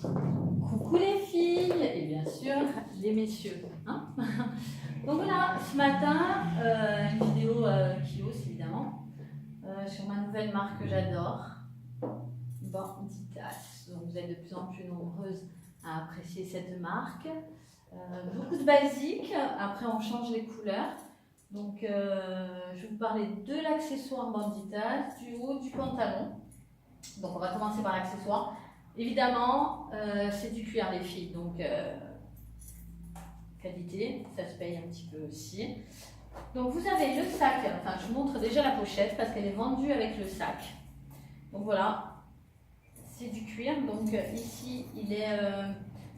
Coucou les filles et bien sûr les messieurs. Hein. Donc voilà, ce matin, une vidéo Kios évidemment, sur ma nouvelle marque que j'adore, Banditas. Donc vous êtes de plus en plus nombreuses à apprécier cette marque. Beaucoup de basiques, après on change les couleurs. Donc je vais vous parler de l'accessoire Banditas, du haut, du pantalon. Donc on va commencer par l'accessoire. Évidemment, c'est du cuir les filles, donc qualité, ça se paye un petit peu aussi. Donc vous avez le sac, enfin je vous montre déjà la pochette parce qu'elle est vendue avec le sac. Donc voilà, c'est du cuir, donc ici il est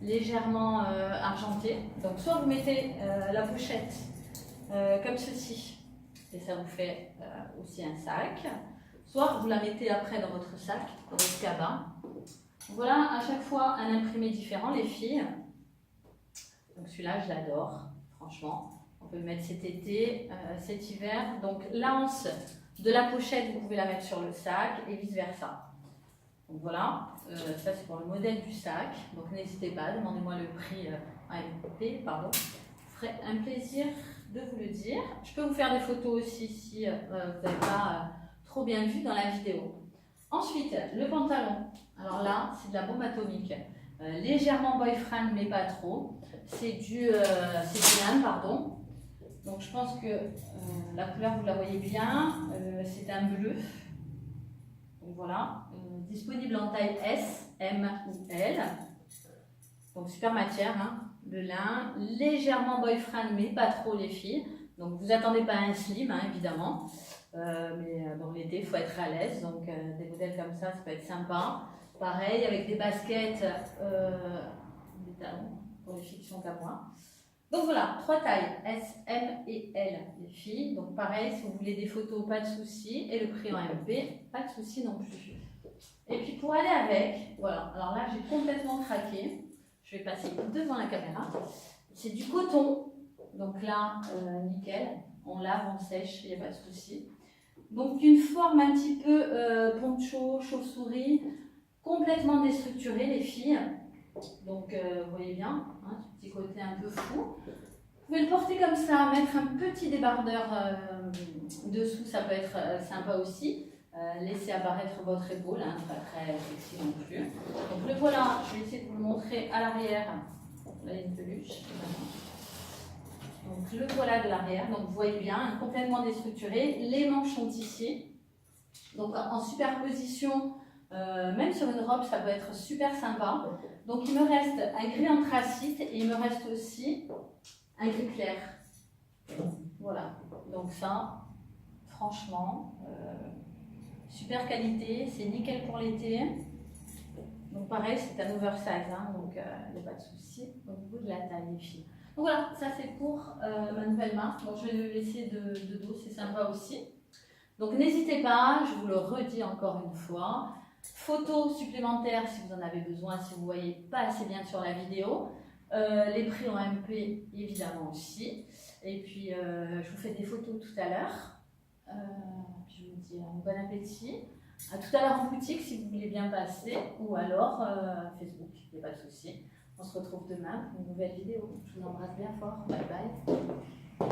légèrement argenté. Donc soit vous mettez la pochette comme ceci, et ça vous fait aussi un sac. Soit vous la mettez après dans votre sac, dans votre cabas. Voilà, à chaque fois un imprimé différent, les filles. Donc celui-là, je l'adore, franchement. On peut le mettre cet été, cet hiver. Donc l'anse de la pochette, vous pouvez la mettre sur le sac et vice-versa. Donc voilà, ça c'est pour le modèle du sac. Donc n'hésitez pas, demandez-moi le prix AMP, pardon. Je ferai un plaisir de vous le dire. Je peux vous faire des photos aussi si vous n'avez pas trop bien vu dans la vidéo. Ensuite, le pantalon. Alors là, c'est de la bombe atomique. Légèrement boyfriend, mais pas trop. C'est du lin, pardon. Donc je pense que la couleur, vous la voyez bien. C'est un bleu. Donc voilà. Disponible en taille S, M ou L. Donc super matière, hein. Le lin. Légèrement boyfriend, mais pas trop les filles. Donc vous attendez pas un slim, hein, évidemment. Mais dans l'été, il faut être à l'aise, donc des modèles comme ça peut être sympa. Pareil, avec des baskets, des talons pour les filles qui sont comme moi. Donc voilà, 3 tailles, S, M et L, les filles. Donc pareil, si vous voulez des photos, pas de souci. Et le prix en MP, pas de souci non plus. Et puis pour aller avec, voilà, alors là j'ai complètement craqué. Je vais passer devant la caméra. C'est du coton, donc là, nickel. On lave, on sèche, il n'y a pas de souci. Donc une forme un petit peu poncho, chauve-souris, complètement déstructurée les filles. Donc vous voyez bien, hein, ce petit côté un peu fou. Vous pouvez le porter comme ça, mettre un petit débardeur dessous, ça peut être sympa aussi. Laissez apparaître votre épaule, hein, pas très sexy non plus. Donc le voilà, je vais essayer de vous le montrer à l'arrière. Là il y a une peluche. Donc le voilà de l'arrière, donc vous voyez bien, complètement déstructuré. Les manches sont ici, donc en superposition, même sur une robe, ça peut être super sympa. Donc il me reste un gris anthracite et il me reste aussi un gris clair. Voilà, donc ça, franchement, super qualité, c'est nickel pour l'été. Donc pareil, c'est un oversize, hein, donc il n'y a pas de souci au niveau de la taille les filles. Donc voilà, ça c'est pour ma nouvelle marque. Bon, je vais le laisser de dos, c'est sympa aussi. Donc n'hésitez pas, je vous le redis encore une fois. Photos supplémentaires si vous en avez besoin, si vous ne voyez pas assez bien sur la vidéo. Les prix en MP évidemment aussi. Et puis je vous fais des photos tout à l'heure. Je vous dis un bon appétit. À tout à l'heure en boutique si vous voulez bien passer. Ou alors Facebook, il n'y a pas de souci. On se retrouve demain pour une nouvelle vidéo. Je vous embrasse bien fort. Bye bye.